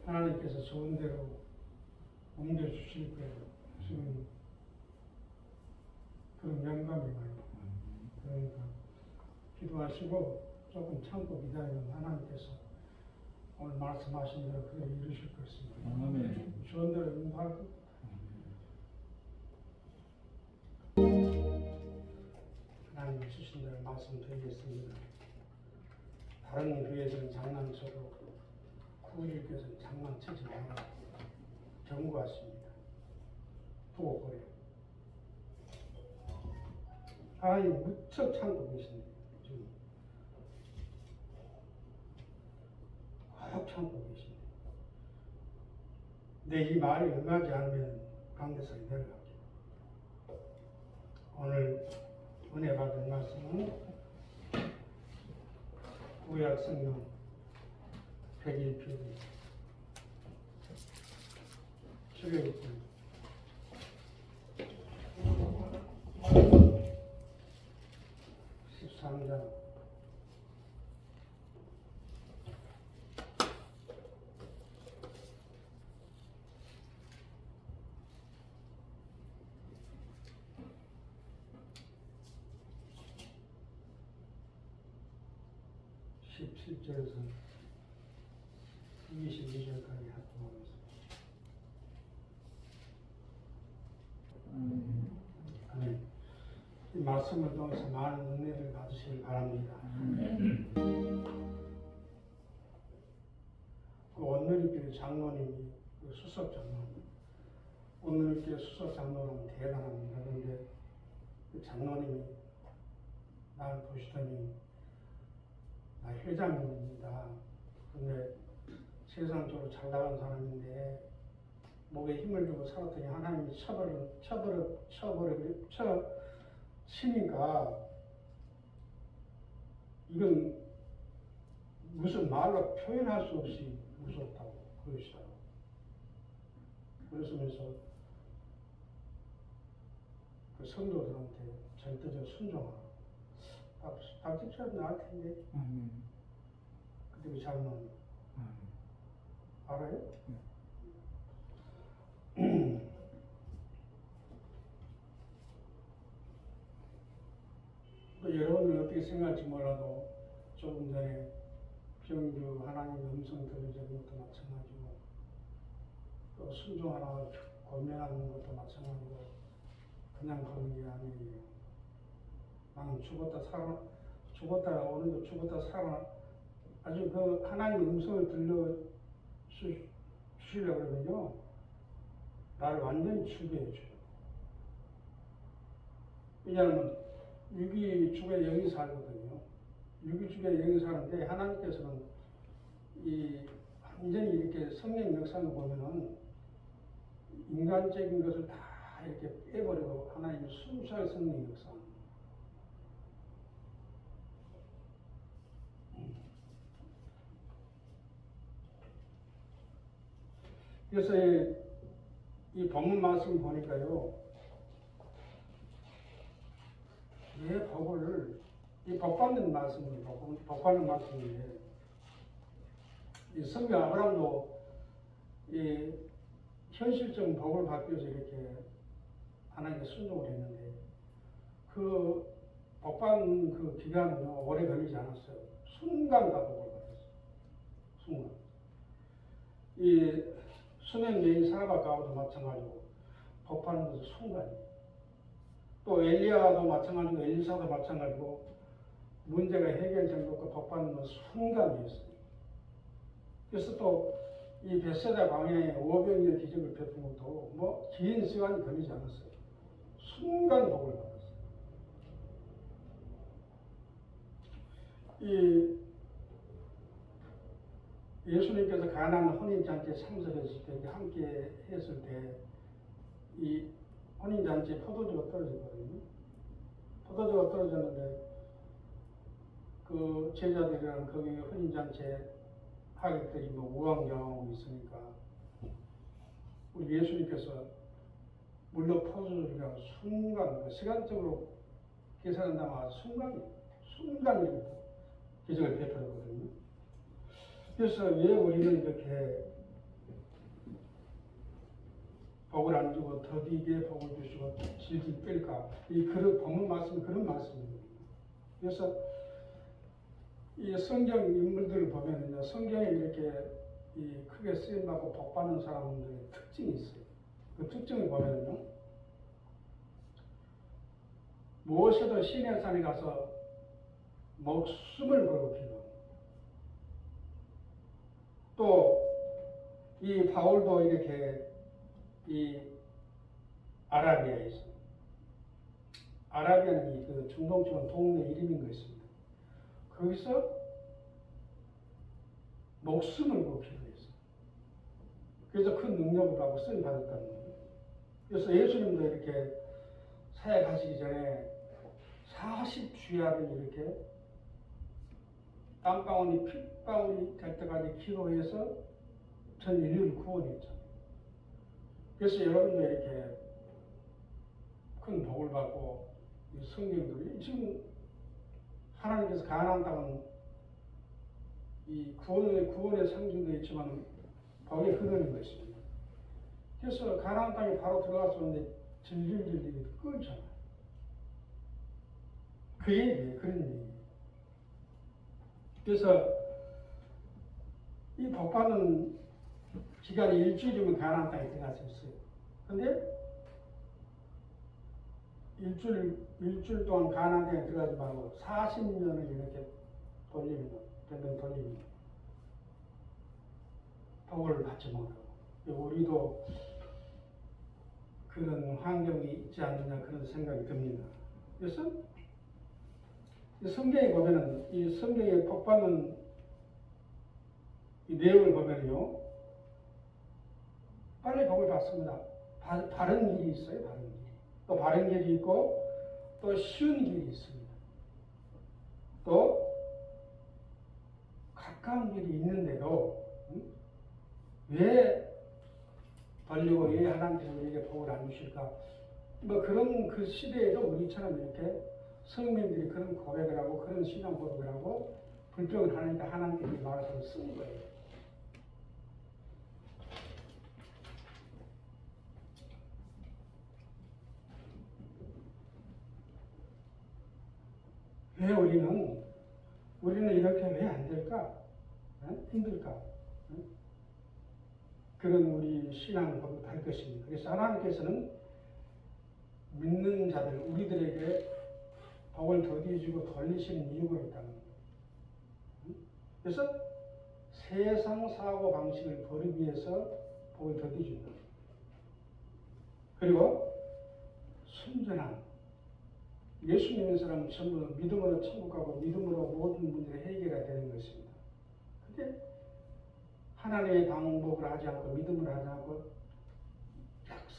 하나님께서 좋은 대로 옮겨주실 거예요. 지금 그런 영감이 와요. 그러니까 기도하시고 조금 참고 기다리면 하나님께서 오늘 말씀하신 대로 그대로 이루실 것입니다. 아멘. 좋은 대로 응할 것. 하나님이 주신 대로 말씀드리겠습니다. 다른 교회에서는 장난쳐도 구일교에서는 장난치지 말라 경고하십니다. 두고 보래. 하나님 무척 참고 계십니다. 지금 꼭 참고 계십니다. 내 이 말이 응하지 않으면 강대상에 내려갑니다. 오늘 은혜 받은 말씀은 구약 성경 101편 7회입니다. 13장 17절에서 22절까지 합동하겠습니다. 아멘. 이 말씀을 통해서 많은 은혜를 받으시길 바랍니다. 그 원누리교회 장로님이 그 수석 장로님, 원누리교회 수석 장로는 대단합니다. 그런데 그 장로님이 날 보시더니 나 회장입니다. 근데 세상적으로 잘 나간 사람인데 목에 힘을 주고 살았더니 하나님이 치니까 이건 무슨 말로 표현할 수 없이 무섭다고 그러시더라고요. 그러시면서 그 성도들한테 절대적으로 순종하라. 답답처럼 나을 텐데. 근데 그 장로님 알아요? 여러분은 어떻게 생각할지 몰라도 조금 전에 병주 하나님의 음성 들으려는 것도 마찬가지고 또 순종하라 고민하는 것도 마찬가지고 그냥 그런 게 아니에요. 나는 죽었다 오늘도 죽었다 살아 아주 그 하나님의 음성을 들려주시려고 그러면요 나를 완전히 죽여줘요. 왜냐하면 유기주가 영이 살거든요. 유기주가 영이 사는데 하나님께서는 이 완전히 이렇게 성령 역사를 보면은 인간적인 것을 다 이렇게 빼버리고 하나님의 순수한 성령 역사. 그래서 이 본문 말씀 보니까요. 왜 복을 이 복받는 말씀이에요. 복받는 말씀인데 이 성경 아브라함도 이 현실적인 복을 받기 위해서 이렇게 하나님께 순종을 했는데 그 복받는 그 기간은요 오래 걸리지 않았어요. 순간 다 복을 받았어요. 순간. 이 수년 내인 사바 가우도 마찬가지고 복받는 것은 순간이에요. 또 엘리야도 마찬가지고 엘리사도 마찬가지고 문제가 해결된 것과 복받는 것은 순간이었어요. 그래서 또 이 벳세다 광야에 500년 기적을 베푼 것도 뭐 긴 시간이 걸리지 않았어요. 순간 복을 받았어요. 이 예수님께서 가나안 혼인잔치에 참석했을 때 함께 했을 때 이 혼인잔치에 포도주가 떨어졌거든요. 포도주가 떨어졌는데 그 제자들이랑 거기 혼인잔치에 하객들이 뭐 우왕좌왕하고 있으니까 우리 예수님께서 물로 포도주가 순간 시간적으로 계산한다면 순간이렇게 기적을 베풀었거든요. 그래서 왜 우리는 이렇게 복을 안 주고 더디게 복을 주시고 질질 뺄까. 이 그런 본문 말씀이 그런 말씀입니다. 그래서 이 성경 인물들을 보면은요, 성경에 이렇게 이 크게 쓰임 받고 복 받는 사람들의 특징이 있어요. 그 특징을 보면은요, 무엇에도 신의 산에 가서 목숨을 걸고 기도합니다. 또 이 바울도 이렇게 이 아라비아에서, 아라비아는 이 그 중동 쪽은 동네 이름인 것입니다. 거기서 목숨을 걸고 기도했어요. 그래서 큰 능력을 받고 쓰임 받았다는 거예요. 그래서 예수님도 이렇게 사역하시기 전에 40주야를 이렇게 땀방울이 핏방울이 될 때까지 기도해서 전 인류를 구원했잖아요. 그래서 여러분도 이렇게 큰 복을 받고 이 성경들이 지금 하나님께서 가나안 땅은 이 구원의 상징도 있지만 복의 근원인 것입니다. 그래서 가나안 땅에 바로 들어갔었는데 질질질질 끓잖아요. 그 얘기예요. 그런 얘기예요. 그래서 이 복 받는 기간이 일주일이면 가나안 땅에 들어갈 수 있어요. 근데 일주일 동안 가나안 땅에 들어가지 말고 40년을 이렇게 돌립니다. 변경 돌립니다. 복을 받지 못하고. 우리도 그런 환경이 있지 않느냐 그런 생각이 듭니다. 그래서 성경에 보면은 이 성경에 복 받는 이 내용을 보면요, 빨리 복을 받습니다. 바른 길이 있어요. 바른 길. 또 바른 길이 있고 또 쉬운 길이 있습니다. 또 가까운 길이 있는데도 왜 벌리고 왜 하나님께서 우리에게 복을 안 주실까? 뭐 그런 그 시대에도 우리처럼 이렇게 성민들이 그런 고백을 하고 그런 신앙 고백을 하고 불평을 하니까 하나님께서 말씀을 쓴 거예요. 왜 우리는 이렇게 왜 안 될까? 힘들까? 그런 우리 신앙 고백을 할 것입니다. 그래서 하나님께서는 믿는 자들, 우리들에게 복을 더디주고 돌리시는 이유가 있다는 거예요. 그래서 세상 사고 방식을 버리기 위해서 복을 더디준다. 그리고 순전한 예수 믿는 사람은 전부 믿음으로 천국 가고 믿음으로 모든 문제가 해결이 되는 것입니다. 근데 하나님의 방법을 하지 않고 믿음을 하지 않고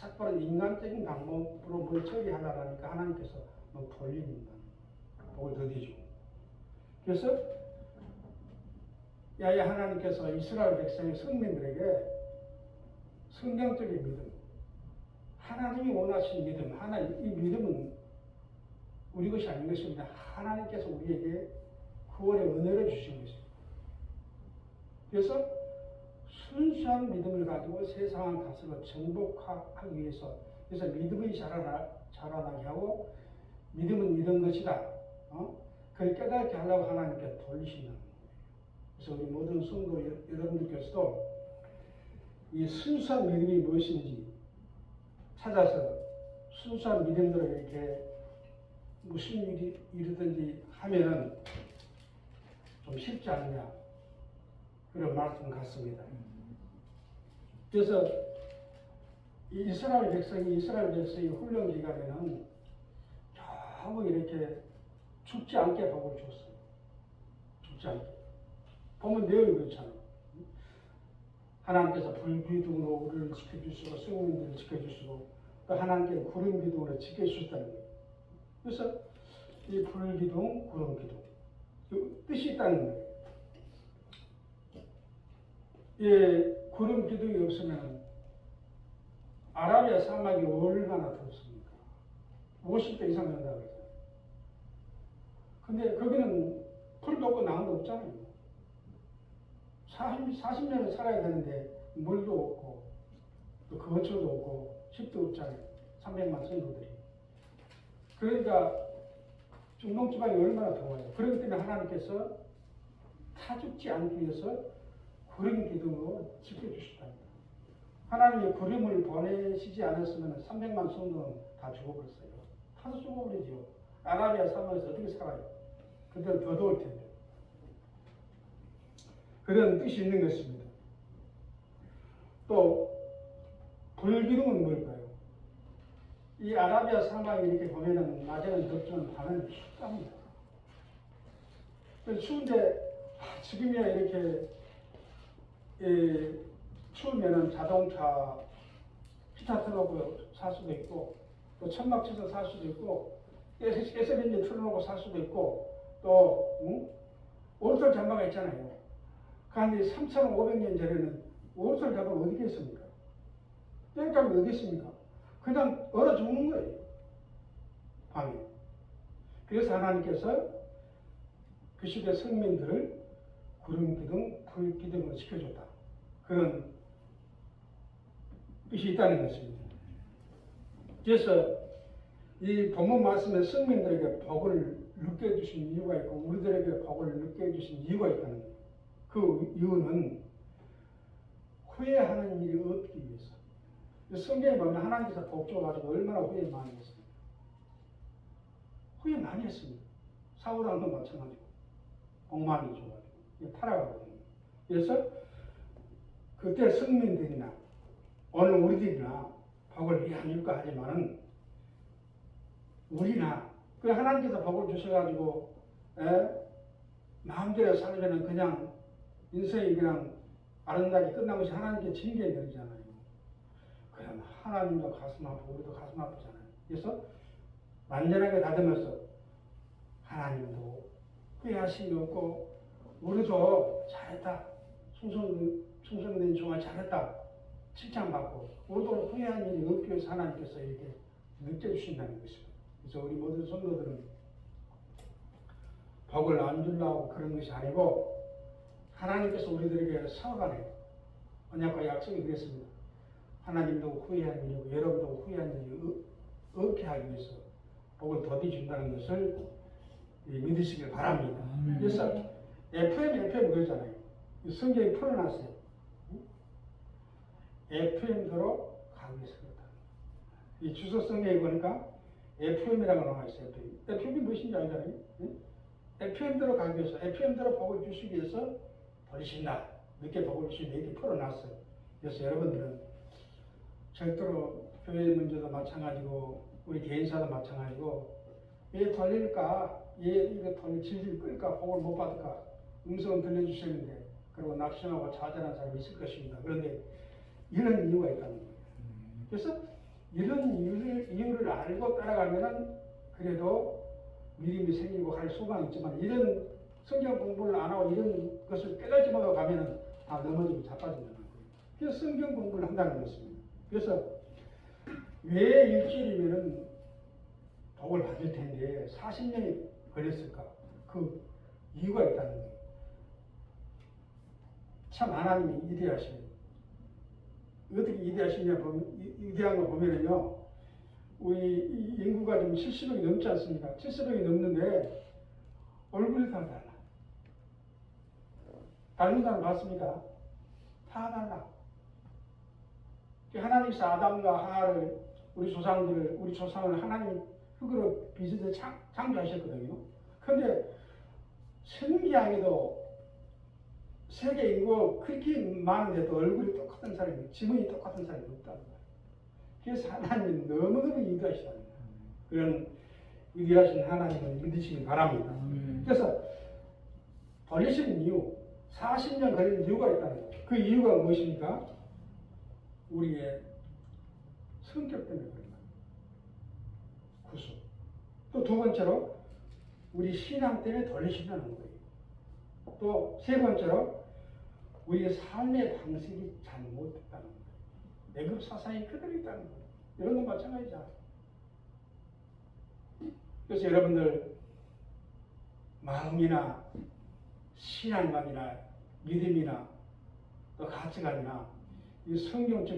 삭발은 인간적인 방법으로 뭘 처리하려니까 하나님께서 뭐 돌립니다. 복을 더디주고. 그래서 야야 하나님께서 이스라엘 백성의 성민들에게 성경적인 믿음, 하나님이 원하시는 믿음, 이 믿음은 우리 것이 아닌 것입니다. 하나님께서 우리에게 구원의 은혜를 주신 것입니다. 그래서 순수한 믿음을 가지고 세상을 다스려 정복하기 위해서, 그래서 믿음이 자라나게 하고 믿음은 이런 것이다. 그걸 깨닫게 하려고 하나님께 돌리신다는 거예요. 그래서 우리 모든 성도 여러분들께서도 이 순수한 믿음이 무엇인지 찾아서 순수한 믿음으로 이렇게 무슨 일이든지 하면은 좀 쉽지 않느냐 그런 말씀 같습니다. 그래서 이스라엘 백성이 훈련 기간에는 너무 이렇게 죽지 않게 복을 줬어요. 죽지 않게. 보면 내용이 그렇잖아요. 하나님께서 불기둥으로 우리를 지켜주시고 성민들을 지켜주시고 또 하나님께서 구름 기둥으로 지켜주셨다는 거예요. 그래서 이 불기둥, 구름 기둥 그 뜻이 있다는 거예요. 예, 구름 기둥이 없으면 아라비아 사막이 얼마나 덥습니까? 50도 이상 된다고 그러죠. 근데 거기는 풀도 없고 나무도 없잖아요. 40년을 살아야 되는데 물도 없고 또 거처도 없고 10도 없잖아요. 300만 성도들이. 그러니까 중동 지방이 얼마나 더워요. 그렇기 때문에 하나님께서 타 죽지 않기 위해서 구름 기둥으로 지켜주셨답니다. 하나님이 구름을 보내시지 않았으면 300만 성도는 다 죽어버렸어요. 타서 죽어버리죠. 아라비아 사막에서 어떻게 살아요? 그때는 더 더울 텐데. 그런 뜻이 있는 것입니다. 또 불기둥은 뭘까요? 이 아라비아 사막에 이렇게 보면은 낮에는 덥지만 밤에는 춥답니다. 추운데 지금이야 이렇게 추우면은 자동차 기타 틀어놓고 살 수도 있고 또 천막 쳐서 살 수도 있고 가스레인지 틀어놓고 살 수도 있고 또 오르솔 잠바가 있잖아요. 그런데 3,500년 전에는 오르솔 잠바가 어디 있습니까? 땔감이 어디 있습니까? 그냥 얼어 죽는 거예요. 밤에. 그래서 하나님께서 그 시대 성민들을 구름 기둥, 불 기둥으로 지켜줬다. 그런 뜻이 있다는 것입니다. 그래서 이 본문 말씀에 성민들에게 복을 늦게 해주신 이유가 있고 우리들에게 복을 늦게 해주신 이유가 있다는 거예요. 그 이유는 후회하는 일이 없기 위해서. 성경에 보면 하나님께서 복 줘가지고 얼마나 후회 많이 했습니까? 후회 많이 했습니다. 사울왕도 마찬가지고 복 많이 줘가지고 타락하거든요. 그래서 그때 성민들이나 오늘 우리들이나 복을 안 줄까 하지만은 우리나 그 하나님께서 복을 주셔가지고 마음대로 살면은 그냥 인생이 그냥 아름답게 끝난 것이 하나님께 징계 내리잖아요. 그럼 하나님도 가슴 아프고 우리도 가슴 아프잖아요. 그래서 완전하게 다듬어서 하나님도 후회하심이 없고 우리도 잘했다. 충성된 종아 잘했다. 칭찬받고 우리도 후회한 일이 없기 위해서 하나님께서 이렇게 느껴주신다는 것입니다. 그래서 우리 모든 성도들은 복을 안 주려고 그런 것이 아니고 하나님께서 우리들에게 서간에 언약과 약속이 그랬습니다. 하나님도 후회한 일이고 여러분도 후회한 일이 없게 하기 위해서 복을 더디 준다는 것을 믿으시길 바랍니다. 그래서 FM 그러잖아요. 성경에 풀어놨어요. FM대로 가기 위해서 그렇다. 이 주소 성경에 보니까 FM이라고 나와 있어요. FM이 무엇인지 알잖아요. FM대로 가기 위해서, FM대로 복을 주시기 위해서 버리신다. 늦게 복을 주시는데 이렇게 풀어놨어요. 그래서 여러분들은 절대로 교회 문제도 마찬가지고 우리 개인사도 마찬가지고 왜 돌릴까? 이거 질질 끌까? 복을 못 받을까? 음성은 들려주셨는데 그리고 낙심하고 좌절한 사람이 있을 것입니다. 그런데 이런 이유가 있다는 거예요. 그래서 이런 이유를 알고 따라가면은 그래도 믿음이 생기고 할 소망이 있지만 이런 성경 공부를 안 하고 이런 것을 깨닫지 못하고 가면은 다 넘어지고 자빠진다는 거예요. 그래서 성경 공부를 한다는 것입니다. 그래서 왜 일주일이면은 복을 받을 텐데 40년이 걸렸을까? 그 이유가 있다는 거예요. 참 하나님이 위대하십니다. 어떻게 위대한 거 보면은요, 우리 인구가 지금 70억이 넘지 않습니까? 70억이 넘는데 얼굴이 다 달라. 다른 사람 봤습니까? 다 달라. 하나님께서 아담과 하와를 우리 조상을 하나님 흙으로 빚어서 창조하셨거든요. 그런데 신기하게도 세계 인구 그렇게 많은데도 얼굴이 똑같은 사람이, 지문이 똑같은 사람이 없다는 거예요. 그래서 하나님은 너무너무 위대하시다는 거예요. 그런 위대하신 하나님을 믿으시기 바랍니다. 그래서 돌리시는 이유, 40년 걸린 이유가 있다는 거예요. 그 이유가 무엇입니까? 우리의 성격 때문에 그런 거예요. 구수. 또 두 번째로 우리 신앙 때문에 돌리신다는 거예요. 또 세 번째로 우리의 삶의 방식이 잘못됐다는 거예요. 애굽 사상이 그대로 있다는 거예요. 이런 건 마찬가지잖아요. 그래서 여러분들 마음이나 신앙관이나 믿음이나 또 가치관이나 이 성경적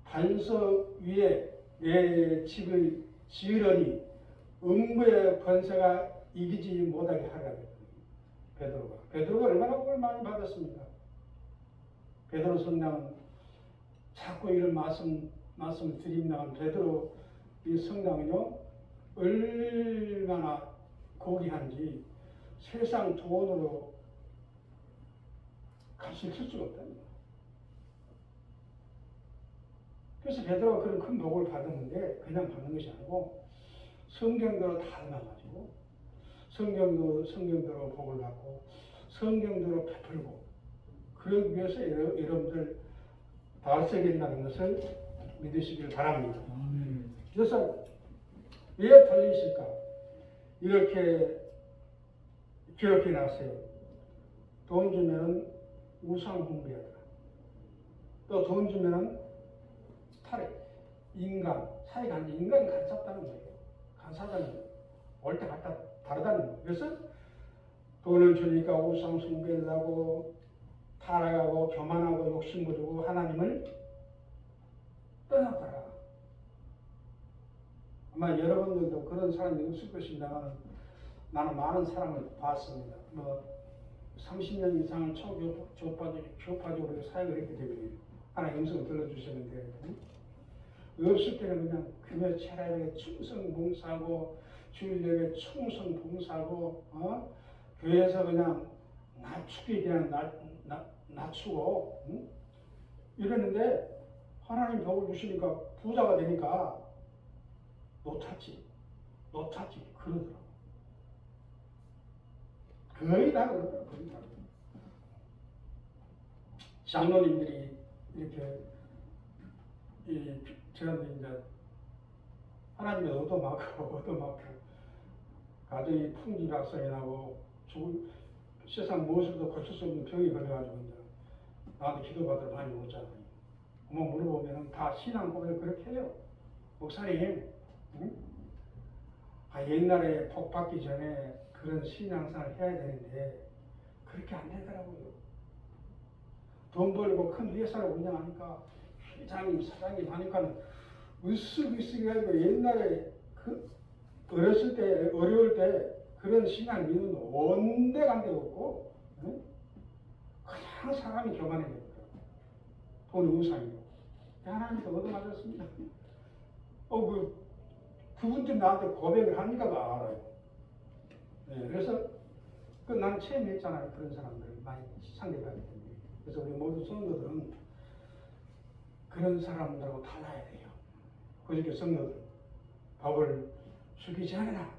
반석 위에 내 집을 지으려니 음부의 권세가 이기지 못하게 하라. 베드로가 얼마나 복을 많이 받았습니까? 베드로 성당은 자꾸 이런 말씀을 드립니다만 베드로 이 성당은요 얼마나 고귀한지 세상 돈으로 값을 칠 수가 없답니다. 그래서 베드로가 그런 큰 복을 받았는데 그냥 받는 것이 아니고 성경대로 다 알아가지고 성경대로 복을 받고 성경대로 베풀고 그러기 위해서 여러분들 달색인다는 것을 믿으시길 바랍니다. 그래서 왜 돌리실까? 이렇게 기록해 놨어요. 돈 주면은 우상 숭배하더라. 또 돈 주면은 탈핵, 인간, 사회가 아니라 인간이 간섭다는 거예요. 간섭하는 거예요. 올 때 갔다 다르다는 거예요. 그래서 돈을 주니까 우상 숭배를 하고 타락하고 교만하고 욕심부리고 하나님을 떠났더라. 아마 여러분들도 그런 사람이 없을 것입니다만 나는 많은 사람을 봤습니다. 30년 이상을 교파적으로 사역을 했기 때문에 하나 음성을 들려주시는데 없을 때는 그냥 금요 체라에 충성 봉사하고 주일예배 충성 봉사하고 교회에서 그냥 낮추기 그냥 낮추고 이랬는데 하나님 복을 주시니까 부자가 되니까 놓쳤지 그러더라고. 거의 다 그러더라고. 거의 다. 장로님들이 이렇게 저한테 이제 하나님의 얻어맞고 가정이 풍지박산이 나고 세상 무엇으로도 고칠 수 없는 병이 걸려가지고 이제 나한테 기도받으러 많이 오잖아요. 한번 물어보면 다 신앙 고백을 그렇게 해요. 목사님, 옛날에 복 받기 전에 그런 신앙생활을 해야 되는데 그렇게 안 되더라고요. 돈 벌고 큰 회사를 운영하니까 회장님, 사장님 하니까 으쓱해가지고 옛날에 어렸을 때 어려울 때 그런 신앙 믿는 온데간데 없고 그냥 사람이 교만해졌더라고요. 돈이 우상이고 하나님께 얻어맞았습니다. 그분들이 나한테 고백을 하니까 알아요. 그래서 난 체험했잖아요. 그런 사람들 많이 상대하기 때문에. 그래서 우리 모든 성도들은 그런 사람들하고 달라야 돼요. 그저께 성도들 복을 주기 전에나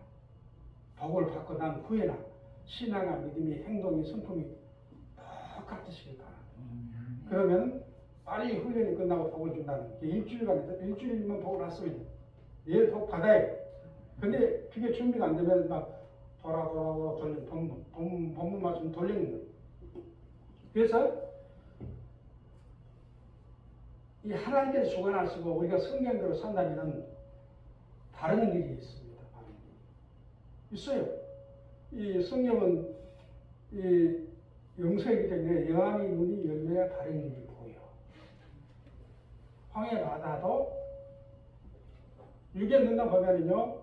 복을 받고 난 후에나 신앙과 믿음이 행동이 성품이 똑같으시길 바랍니다. 그러면 빨리 훈련이 끝나고 복을 준다는 게 일주일이면 복을 받습니다. 내일 복 받아야 돼. 근데 그게 준비가 안 되면 막 돌아오고 본문 말씀 돌리는 거예요. 그래서 이 하나님께서 주관하시고 우리가 성경대로 산다면 다른 길이 있습니다. 있어요. 이 성경은 이 영서이기 때문에 영안의 눈이 열려야 다른 길이 보여. 황해 바다도 육에 넣는다 보면은요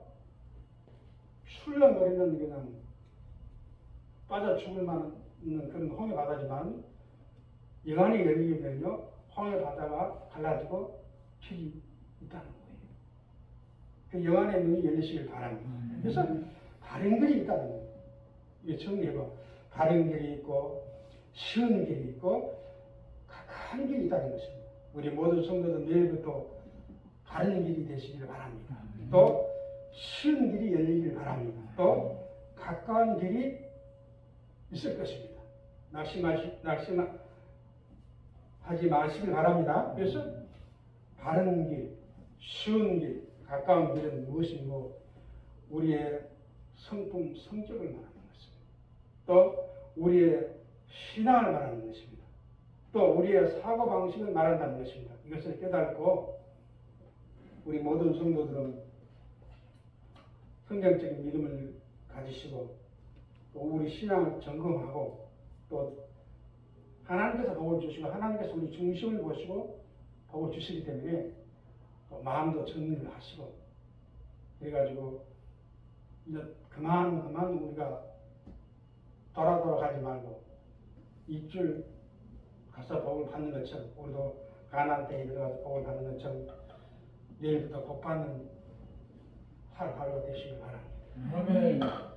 출렁거리는 그냥 빠져 죽을 만한 그런 황해 바다지만 영안이 열리게 되면요 황해 바다가 갈라지고 길이 있다는 거예요. 그 영안의 눈이 열리시길 바랍니다. 그래서 다른 길이 있다는 거예요. 이게 정리해봐. 다른 길이 있고 쉬운 길이 있고 가까운 길이 있다는 것입니다. 우리 모든 성도들 내일부터 다른 길이 되시길 바랍니다. 또 쉬운 길이 열리길 바랍니다. 또 가까운 길이 있을 것입니다. 낙심하지 마시길 바랍니다. 그래서 바른 길, 쉬운 길, 가까운 길은 무엇이고 우리의 성품, 성격을 말하는 것입니다. 또 우리의 신앙을 말하는 것입니다. 또 우리의 사고방식을 말한다는 것입니다. 이것을 깨닫고 우리 모든 성도들은 성경적인 믿음을 가지시고 또 우리 신앙을 점검하고 또 하나님께서 복을 주시고 하나님께서 우리 중심을 보시고 복을 주시기 때문에 또 마음도 정리를 하시고 그래가지고 이제 그만 우리가 돌아가지 말고 입줄 가서 복을 받는 것처럼 우리도 가나안 땅에 들어가서 복을 받는 것처럼 내일부터 복 받는 하루하루가 되시길 바랍니다. 아멘.